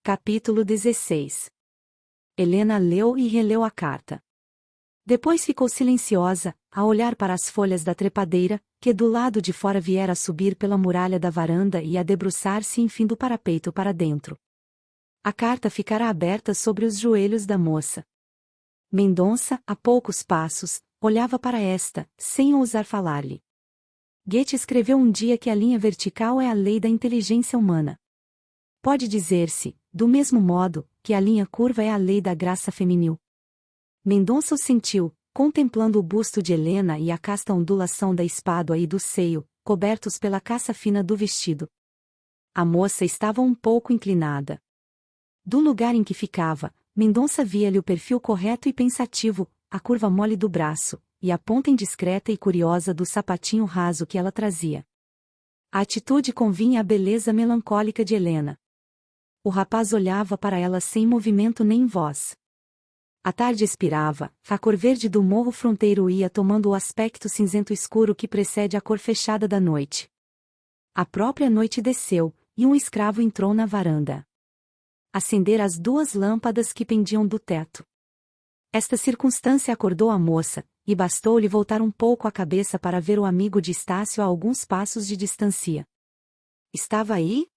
Capítulo 16. Helena leu e releu a carta. Depois ficou silenciosa, a olhar para as folhas da trepadeira, que do lado de fora viera a subir pela muralha da varanda e a debruçar-se enfim do parapeito para dentro. A carta ficara aberta sobre os joelhos da moça. Mendonça, a poucos passos, olhava para esta, sem ousar falar-lhe. Goethe escreveu um dia que a linha vertical é a lei da inteligência humana. Pode dizer-se, do mesmo modo, que a linha curva é a lei da graça feminil. Mendonça o sentiu, contemplando o busto de Helena e a casta ondulação da espádua e do seio, cobertos pela caça fina do vestido. A moça estava um pouco inclinada. Do lugar em que ficava, Mendonça via-lhe o perfil correto e pensativo, a curva mole do braço, e a ponta indiscreta e curiosa do sapatinho raso que ela trazia. A atitude convinha à beleza melancólica de Helena. O rapaz olhava para ela sem movimento nem voz. A tarde expirava, a cor verde do morro fronteiro ia tomando o aspecto cinzento escuro que precede a cor fechada da noite. A própria noite desceu, e um escravo entrou na varanda. Acendera as duas lâmpadas que pendiam do teto. Esta circunstância acordou a moça, e bastou-lhe voltar um pouco a cabeça para ver o amigo de Estácio a alguns passos de distância. Estava aí?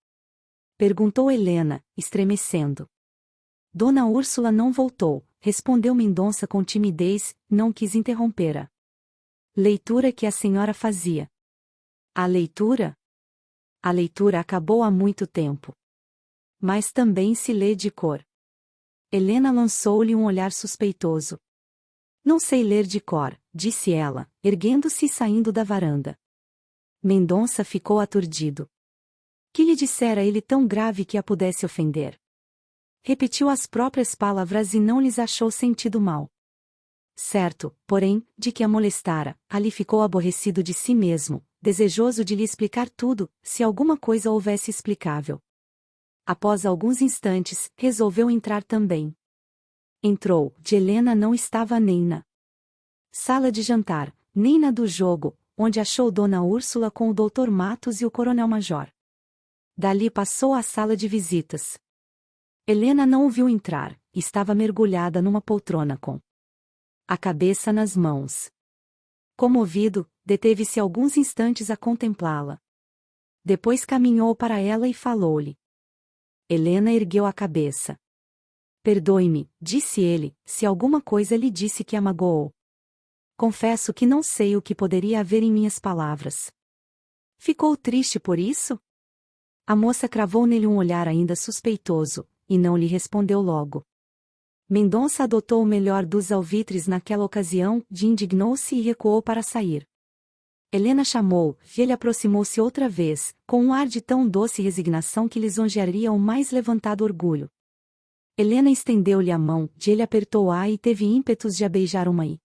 Perguntou Helena, estremecendo. Dona Úrsula não voltou, respondeu Mendonça com timidez, não quis interrompê-la. Leitura que a senhora fazia. A leitura? A leitura acabou há muito tempo. Mas também se lê de cor. Helena lançou-lhe um olhar suspeitoso. Não sei ler de cor, disse ela, erguendo-se e saindo da varanda. Mendonça ficou aturdido. Que lhe dissera ele tão grave que a pudesse ofender? Repetiu as próprias palavras e não lhes achou sentido mal. Certo, porém, de que a molestara, ali ficou aborrecido de si mesmo, desejoso de lhe explicar tudo, se alguma coisa houvesse explicável. Após alguns instantes, resolveu entrar também. Entrou, de Helena não estava nem na sala de jantar, nem na do jogo, onde achou Dona Úrsula com o Dr. Matos e o Coronel-Major. Dali passou à sala de visitas. Helena não o viu entrar, estava mergulhada numa poltrona com a cabeça nas mãos. Comovido, deteve-se alguns instantes a contemplá-la. Depois caminhou para ela e falou-lhe. Helena ergueu a cabeça. Perdoe-me, disse ele, se alguma coisa lhe disse que a magoou. Confesso que não sei o que poderia haver em minhas palavras. Ficou triste por isso? A moça cravou nele um olhar ainda suspeitoso, e não lhe respondeu logo. Mendonça adotou o melhor dos alvitres naquela ocasião, indignou-se e recuou para sair. Helena chamou, e ele aproximou-se outra vez, com um ar de tão doce resignação que lisonjearia o mais levantado orgulho. Helena estendeu-lhe a mão, ele apertou-a e teve ímpetos de a beijar uma e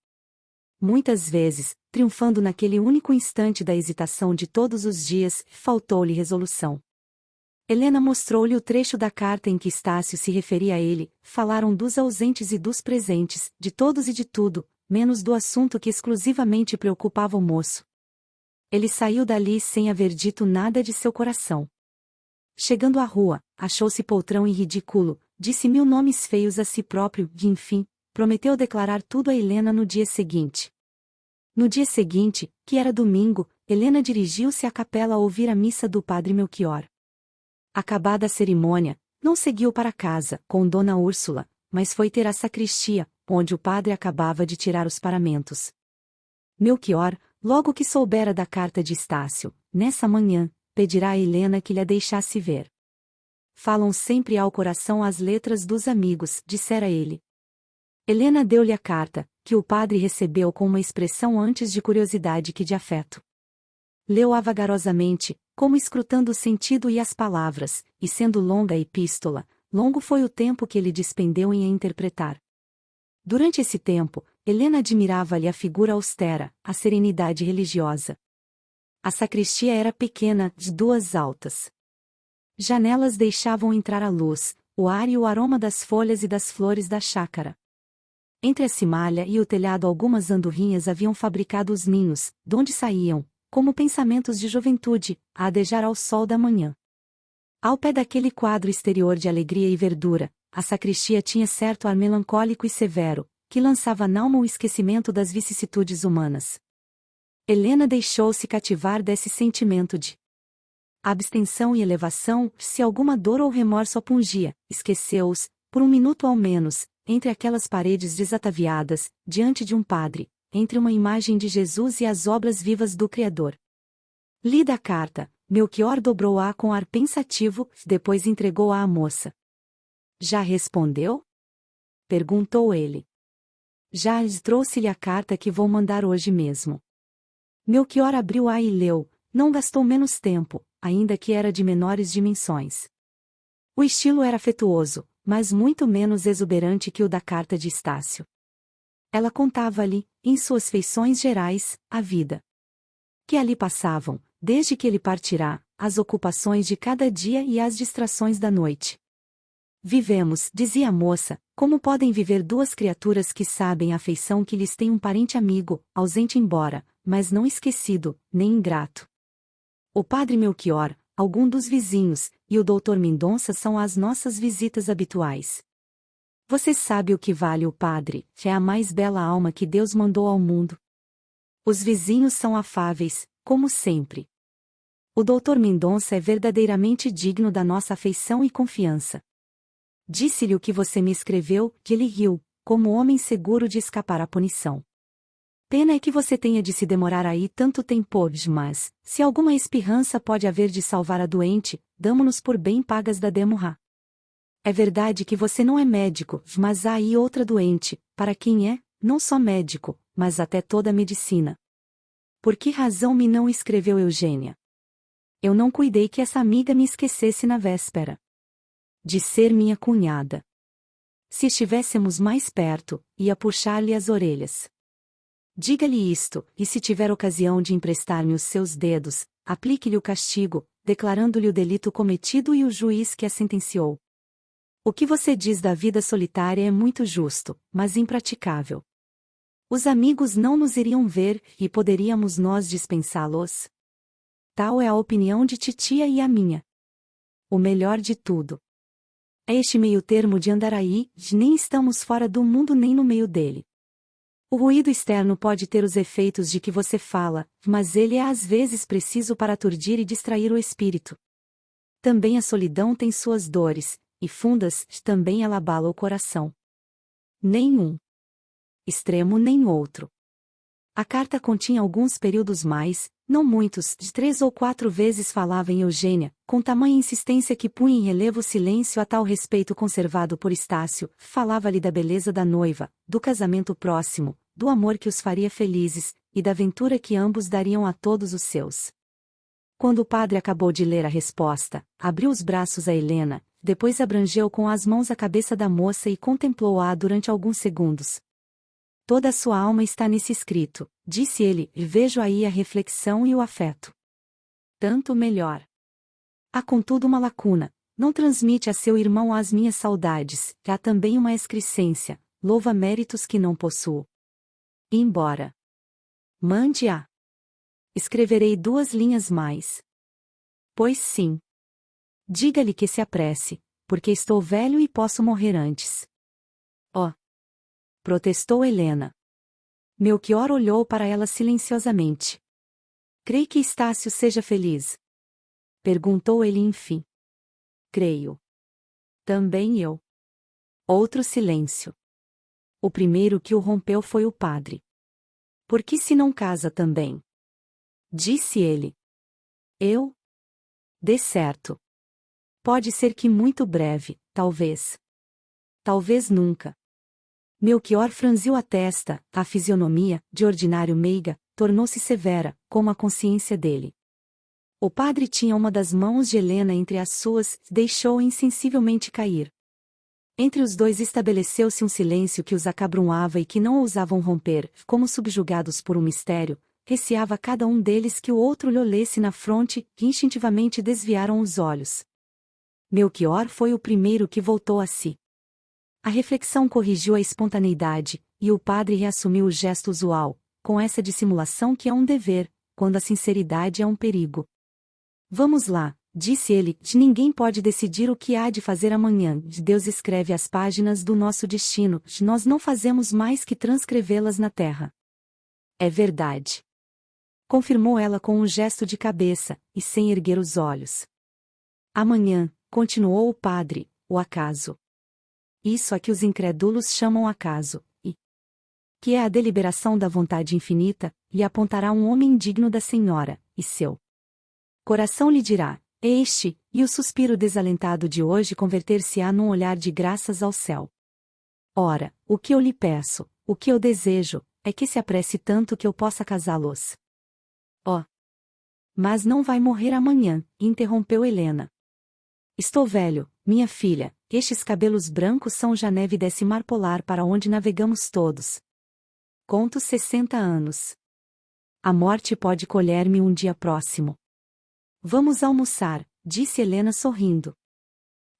muitas vezes, triunfando naquele único instante da hesitação de todos os dias, faltou-lhe resolução. Helena mostrou-lhe o trecho da carta em que Estácio se referia a ele, falaram dos ausentes e dos presentes, de todos e de tudo, menos do assunto que exclusivamente preocupava o moço. Ele saiu dali sem haver dito nada de seu coração. Chegando à rua, achou-se poltrão e ridículo, disse 1000 nomes feios a si próprio e, enfim, prometeu declarar tudo a Helena no dia seguinte. No dia seguinte, que era domingo, Helena dirigiu-se à capela a ouvir a missa do padre Melchior. Acabada a cerimônia, não seguiu para casa, com Dona Úrsula, mas foi ter a sacristia, onde o padre acabava de tirar os paramentos. Melchior, logo que soubera da carta de Estácio, nessa manhã, pedirá a Helena que lhe a deixasse ver. Falam sempre ao coração as letras dos amigos, dissera ele. Helena deu-lhe a carta, que o padre recebeu com uma expressão antes de curiosidade que de afeto. Leu-a vagarosamente, como escrutando o sentido e as palavras, e sendo longa a epístola, longo foi o tempo que ele despendeu em a interpretar. Durante esse tempo, Helena admirava-lhe a figura austera, a serenidade religiosa. A sacristia era pequena, de 2 altas. Janelas deixavam entrar a luz, o ar e o aroma das folhas e das flores da chácara. Entre a cimalha e o telhado algumas andorinhas haviam fabricado os ninhos, donde saíam, como pensamentos de juventude, a adejar ao sol da manhã. Ao pé daquele quadro exterior de alegria e verdura, a sacristia tinha certo ar melancólico e severo, que lançava n'alma o esquecimento das vicissitudes humanas. Helena deixou-se cativar desse sentimento de abstenção e elevação. Se alguma dor ou remorso a pungia, esqueceu-os, por um minuto ao menos, entre aquelas paredes desataviadas, diante de um padre, entre uma imagem de Jesus e as obras vivas do Criador. Lida a carta, Melchior dobrou-a com ar pensativo, depois entregou-a à moça. Já respondeu? Perguntou ele. Já trouxe-lhe a carta que vou mandar hoje mesmo. Melchior abriu-a e leu, não gastou menos tempo, ainda que era de menores dimensões. O estilo era afetuoso, mas muito menos exuberante que o da carta de Estácio. Ela contava-lhe, em suas feições gerais, a vida que ali passavam, desde que ele partirá, as ocupações de cada dia e as distrações da noite. Vivemos, dizia a moça, como podem viver duas criaturas que sabem a afeição que lhes tem um parente amigo, ausente embora, mas não esquecido, nem ingrato. O padre Melchior, algum dos vizinhos, e o doutor Mendonça são as nossas visitas habituais. Você sabe o que vale o padre, que é a mais bela alma que Deus mandou ao mundo. Os vizinhos são afáveis, como sempre. O doutor Mendonça é verdadeiramente digno da nossa afeição e confiança. Disse-lhe o que você me escreveu, que ele riu, como homem seguro de escapar à punição. Pena é que você tenha de se demorar aí tanto tempo, mas, se alguma espirrança pode haver de salvar a doente, damo-nos por bem pagas da demorra. É verdade que você não é médico, mas há aí outra doente, para quem é, não só médico, mas até toda a medicina. Por que razão me não escreveu Eugênia? Eu não cuidei que essa amiga me esquecesse na véspera de ser minha cunhada. Se estivéssemos mais perto, ia puxar-lhe as orelhas. Diga-lhe isto, e se tiver ocasião de emprestar-me os seus dedos, aplique-lhe o castigo, declarando-lhe o delito cometido e o juiz que a sentenciou. O que você diz da vida solitária é muito justo, mas impraticável. Os amigos não nos iriam ver, e poderíamos nós dispensá-los? Tal é a opinião de titia e a minha. O melhor de tudo é este meio termo de Andaraí, nem estamos fora do mundo nem no meio dele. O ruído externo pode ter os efeitos de que você fala, mas ele é às vezes preciso para aturdir e distrair o espírito. Também a solidão tem suas dores, e fundas, também ela abala o coração. Nenhum extremo nem outro. A carta continha alguns períodos mais, não muitos, de 3 ou 4 vezes falava em Eugênia, com tamanha insistência que punha em relevo o silêncio a tal respeito conservado por Estácio, falava-lhe da beleza da noiva, do casamento próximo, do amor que os faria felizes, e da ventura que ambos dariam a todos os seus. Quando o padre acabou de ler a resposta, abriu os braços a Helena, depois abrangeu com as mãos a cabeça da moça e contemplou-a durante alguns segundos. Toda a sua alma está nesse escrito, disse ele, e vejo aí a reflexão e o afeto. Tanto melhor. Há contudo uma lacuna, não transmite a seu irmão as minhas saudades, há também uma excrescência, louva méritos que não possuo. Embora mande-a. Escreverei 2 linhas mais. Pois sim. Diga-lhe que se apresse, porque estou velho e posso morrer antes. Oh! Protestou Helena. Melchior olhou para ela silenciosamente. Creio que Estácio seja feliz? Perguntou ele enfim. Creio. Também eu. Outro silêncio. O primeiro que o rompeu foi o padre. Por que se não casa também? Disse ele. Eu? De certo. Pode ser que muito breve, talvez. Talvez nunca. Melchior franziu a testa, a fisionomia, de ordinário meiga, tornou-se severa, como a consciência dele. O padre tinha uma das mãos de Helena entre as suas, deixou-a insensivelmente cair. Entre os dois estabeleceu-se um silêncio que os acabrunhava e que não ousavam romper, como subjugados por um mistério, receava cada um deles que o outro lhe olhasse na fronte, e instintivamente desviaram os olhos. Melchior foi o primeiro que voltou a si. A reflexão corrigiu a espontaneidade, e o padre reassumiu o gesto usual, com essa dissimulação que é um dever, quando a sinceridade é um perigo. Vamos lá, disse ele, ninguém pode decidir o que há de fazer amanhã. Deus escreve as páginas do nosso destino, nós não fazemos mais que transcrevê-las na terra. É verdade. Confirmou ela com um gesto de cabeça, e sem erguer os olhos. Amanhã, continuou o padre, o acaso. Isso a que os incrédulos chamam acaso, e que é a deliberação da vontade infinita, lhe apontará um homem digno da Senhora, e seu coração lhe dirá, e o suspiro desalentado de hoje converter-se-á num olhar de graças ao céu. Ora, o que eu lhe peço, o que eu desejo, é que se apresse tanto que eu possa casá-los. Oh! Mas não vai morrer amanhã, interrompeu Helena. Estou velho, minha filha, estes cabelos brancos são já neve desse mar polar para onde navegamos todos. Conto 60 anos. A morte pode colher-me um dia próximo. Vamos almoçar, disse Helena sorrindo.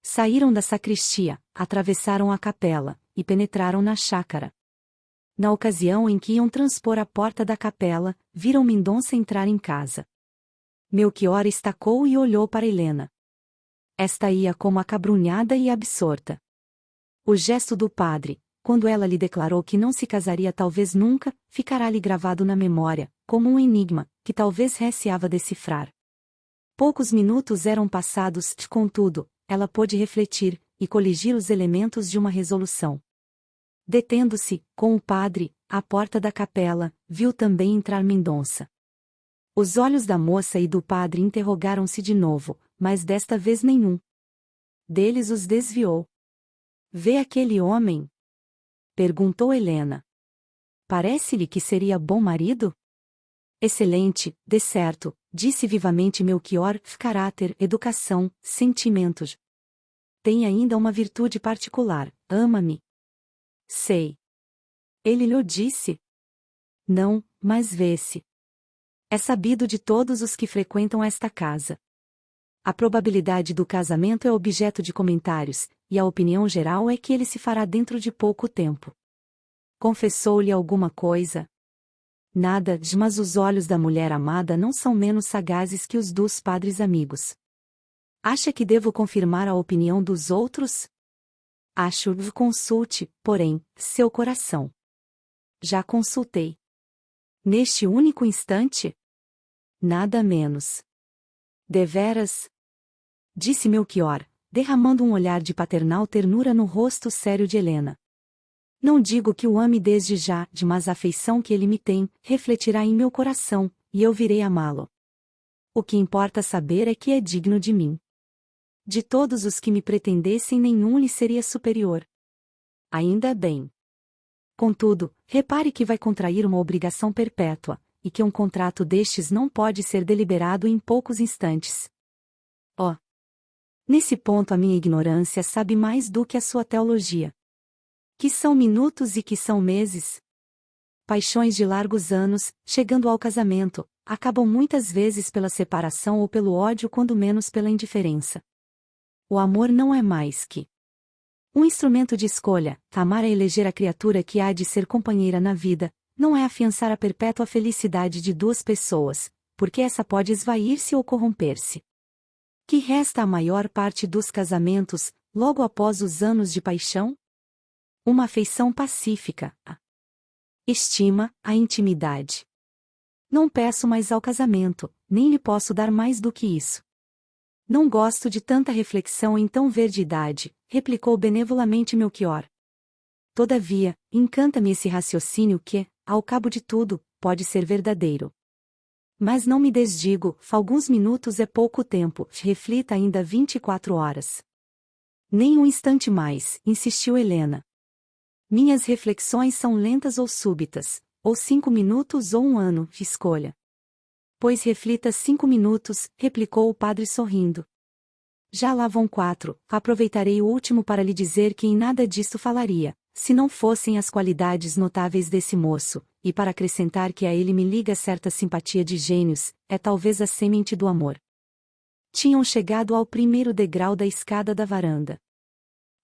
Saíram da sacristia, atravessaram a capela, e penetraram na chácara. Na ocasião em que iam transpor a porta da capela, viram Mendonça entrar em casa. Melchior estacou e olhou para Helena. Esta ia como acabrunhada e absorta. O gesto do padre, quando ela lhe declarou que não se casaria talvez nunca, ficará-lhe gravado na memória, como um enigma, que talvez receava decifrar. Poucos minutos eram passados, contudo, ela pôde refletir, e coligir os elementos de uma resolução. Detendo-se, com o padre, à porta da capela, viu também entrar Mendonça. Os olhos da moça e do padre interrogaram-se de novo, mas desta vez nenhum deles os desviou. Vê aquele homem? Perguntou Helena. Parece-lhe que seria bom marido? Excelente, de certo, disse vivamente Melchior, caráter, educação, sentimentos. Tem ainda uma virtude particular, ama-me. Sei. Ele lhe disse? Não, mas vê-se. É sabido de todos os que frequentam esta casa. A probabilidade do casamento é objeto de comentários, e a opinião geral é que ele se fará dentro de pouco tempo. Confessou-lhe alguma coisa? Nada, mas os olhos da mulher amada não são menos sagazes que os dos padres amigos. Acha que devo confirmar a opinião dos outros? Acho, consulte, porém, seu coração. Já consultei. Neste único instante? Nada menos. Deveras? Disse Melchior, derramando um olhar de paternal ternura no rosto sério de Helena. Não digo que o ame desde já, mas a afeição que ele me tem, refletirá em meu coração, e eu virei amá-lo. O que importa saber é que é digno de mim. De todos os que me pretendessem, nenhum lhe seria superior. Ainda bem. Contudo, repare que vai contrair uma obrigação perpétua, e que um contrato destes não pode ser deliberado em poucos instantes. Oh! Nesse ponto a minha ignorância sabe mais do que a sua teologia. Que são minutos e que são meses? Paixões de largos anos, chegando ao casamento, acabam muitas vezes pela separação ou pelo ódio, quando menos pela indiferença. O amor não é mais que um instrumento de escolha. Amar é eleger a criatura que há de ser companheira na vida, não é afiançar a perpétua felicidade de duas pessoas, porque essa pode esvair-se ou corromper-se. Que resta à maior parte dos casamentos, logo após os anos de paixão? Uma afeição pacífica, a estima, a intimidade. Não peço mais ao casamento, nem lhe posso dar mais do que isso. Não gosto de tanta reflexão em tão verde idade, replicou benevolamente Melchior. Todavia, encanta-me esse raciocínio que, ao cabo de tudo, pode ser verdadeiro. Mas não me desdigo, alguns minutos é pouco tempo, reflita ainda 24 horas. Nem um instante mais, insistiu Helena. Minhas reflexões são lentas ou súbitas, ou 5 minutos ou um ano, escolha. Pois reflita 5 minutos, replicou o padre sorrindo. Já lá vão 4, aproveitarei o último para lhe dizer que em nada disto falaria, se não fossem as qualidades notáveis desse moço, e para acrescentar que a ele me liga certa simpatia de gênios, é talvez a semente do amor. Tinham chegado ao primeiro degrau da escada da varanda.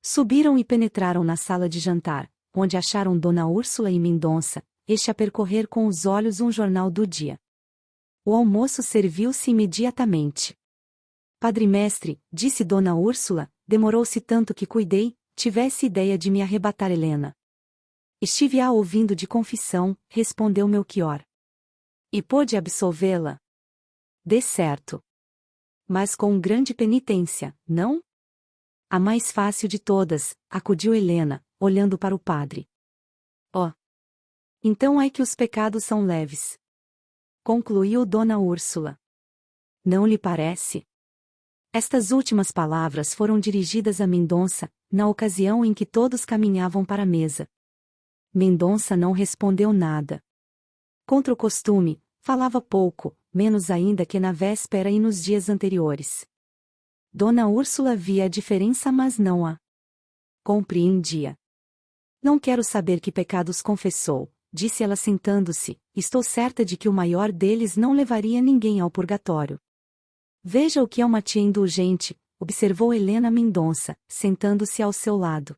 Subiram e penetraram na sala de jantar, onde acharam Dona Úrsula e Mendonça, este a percorrer com os olhos um jornal do dia. O almoço serviu-se imediatamente. Padre mestre, disse Dona Úrsula, demorou-se tanto que cuidei, tivesse ideia de me arrebatar Helena. Estive-a ouvindo de confissão, respondeu Melchior. E pôde absolvê-la? De certo. Mas com grande penitência, não? A mais fácil de todas, acudiu Helena, olhando para o padre. Oh! Então é que os pecados são leves. Concluiu Dona Úrsula. Não lhe parece? Estas últimas palavras foram dirigidas a Mendonça, na ocasião em que todos caminhavam para a mesa. Mendonça não respondeu nada. Contra o costume, falava pouco, menos ainda que na véspera e nos dias anteriores. Dona Úrsula via a diferença, mas não a compreendia. Não quero saber que pecados confessou, disse ela sentando-se, estou certa de que o maior deles não levaria ninguém ao purgatório. Veja o que é uma tia indulgente, observou Helena Mendonça, sentando-se ao seu lado.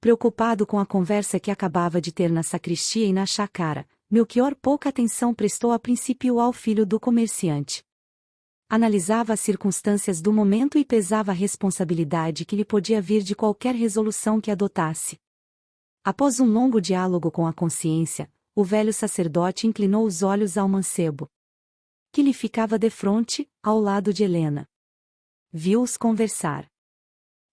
Preocupado com a conversa que acabava de ter na sacristia e na chácara, Melchior pouca atenção prestou a princípio ao filho do comerciante. Analisava as circunstâncias do momento e pesava a responsabilidade que lhe podia vir de qualquer resolução que adotasse. Após um longo diálogo com a consciência, o velho sacerdote inclinou os olhos ao mancebo, que lhe ficava defronte, ao lado de Helena. Viu-os conversar.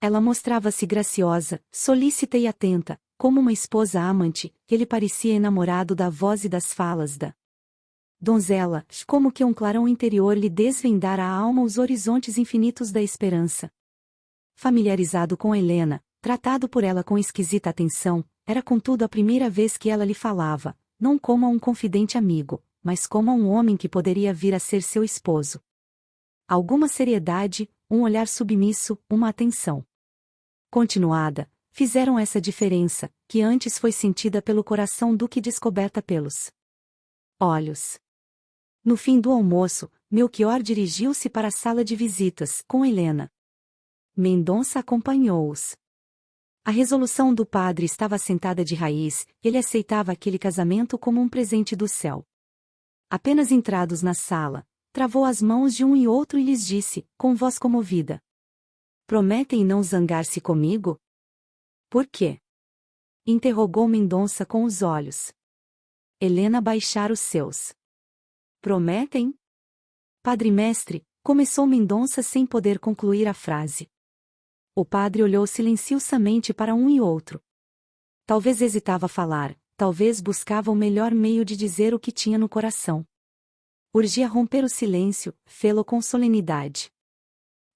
Ela mostrava-se graciosa, solícita e atenta, como uma esposa amante, que ele parecia enamorado da voz e das falas da donzela, como que um clarão interior lhe desvendara à alma os horizontes infinitos da esperança. Familiarizado com Helena, tratado por ela com esquisita atenção, era contudo a primeira vez que ela lhe falava, não como a um confidente amigo, mas como a um homem que poderia vir a ser seu esposo. Alguma seriedade, um olhar submisso, uma atenção continuada, fizeram essa diferença, que antes foi sentida pelo coração do que descoberta pelos olhos. No fim do almoço, Melchior dirigiu-se para a sala de visitas, com Helena. Mendonça acompanhou-os. A resolução do padre estava assentada de raiz, ele aceitava aquele casamento como um presente do céu. Apenas entrados na sala, travou as mãos de um e outro e lhes disse, com voz comovida: prometem não zangar-se comigo? Por quê? Interrogou Mendonça com os olhos. Helena baixara os seus. Prometem? Padre mestre, começou Mendonça sem poder concluir a frase. O padre olhou silenciosamente para um e outro. Talvez hesitava a falar, talvez buscava o melhor meio de dizer o que tinha no coração. Urgia romper o silêncio, fê-lo com solenidade.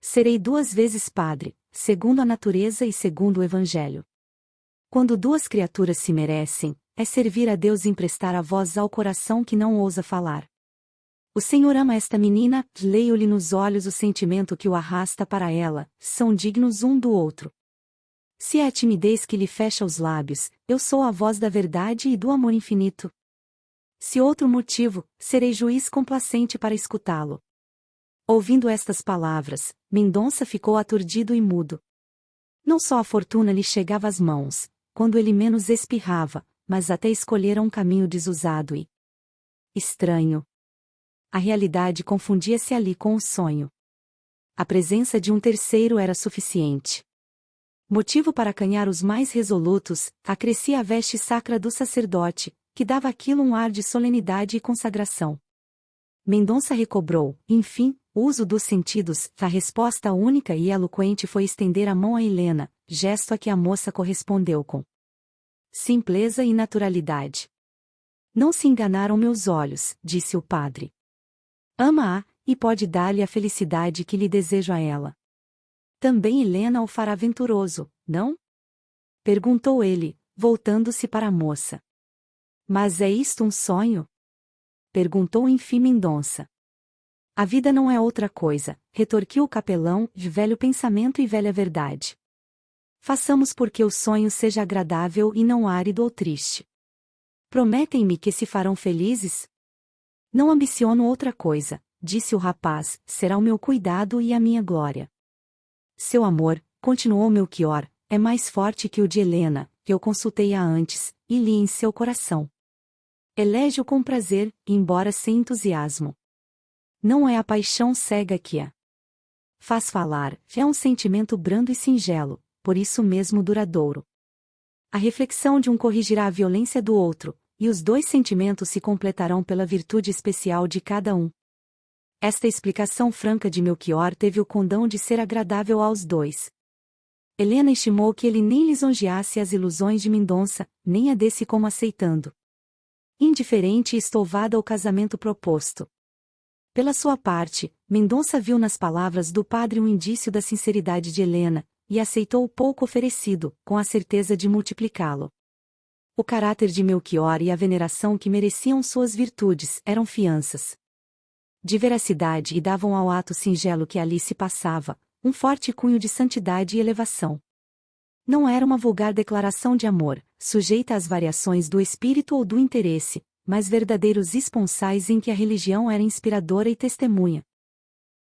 Serei 2 vezes padre, segundo a natureza e segundo o Evangelho. Quando 2 criaturas se merecem, é servir a Deus emprestar a voz ao coração que não ousa falar. O Senhor ama esta menina, leio-lhe nos olhos o sentimento que o arrasta para ela, são dignos um do outro. Se é a timidez que lhe fecha os lábios, eu sou a voz da verdade e do amor infinito. Se outro motivo, serei juiz complacente para escutá-lo. Ouvindo estas palavras, Mendonça ficou aturdido e mudo. Não só a fortuna lhe chegava às mãos, quando ele menos espirrava, mas até escolhera um caminho desusado e estranho. A realidade confundia-se ali com o sonho. A presença de um terceiro era suficiente. Motivo para acanhar os mais resolutos, acrescia a veste sacra do sacerdote, que dava àquilo um ar de solenidade e consagração. Mendonça recobrou, enfim, o uso dos sentidos, a resposta única e eloquente foi estender a mão a Helena, gesto a que a moça correspondeu com simpleza e naturalidade. Não se enganaram meus olhos, disse o padre. Ama-a, e pode dar-lhe a felicidade que lhe desejo a ela. Também Helena o fará venturoso, não? Perguntou ele, voltando-se para a moça. Mas é isto um sonho? Perguntou enfim Mendonça. A vida não é outra coisa, retorquiu o capelão, de velho pensamento e velha verdade. Façamos porque o sonho seja agradável e não árido ou triste. Prometem-me que se farão felizes? Não ambiciono outra coisa, disse o rapaz, será o meu cuidado e a minha glória. Seu amor, continuou Melchior, é mais forte que o de Helena, que eu consultei-a antes, e li em seu coração. Elege-o com prazer, embora sem entusiasmo. Não é a paixão cega que a faz falar, é um sentimento brando e singelo, por isso mesmo duradouro. A reflexão de um corrigirá a violência do outro, e os dois sentimentos se completarão pela virtude especial de cada um. Esta explicação franca de Melchior teve o condão de ser agradável aos dois. Helena estimou que ele nem lisonjeasse as ilusões de Mendonça, nem a desse como aceitando. Indiferente e estouvada ao casamento proposto. Pela sua parte, Mendonça viu nas palavras do padre um indício da sinceridade de Helena, e aceitou o pouco oferecido, com a certeza de multiplicá-lo. O caráter de Melchior e a veneração que mereciam suas virtudes eram fianças de veracidade e davam ao ato singelo que ali se passava um forte cunho de santidade e elevação. Não era uma vulgar declaração de amor, sujeita às variações do espírito ou do interesse, mas verdadeiros esponsais em que a religião era inspiradora e testemunha,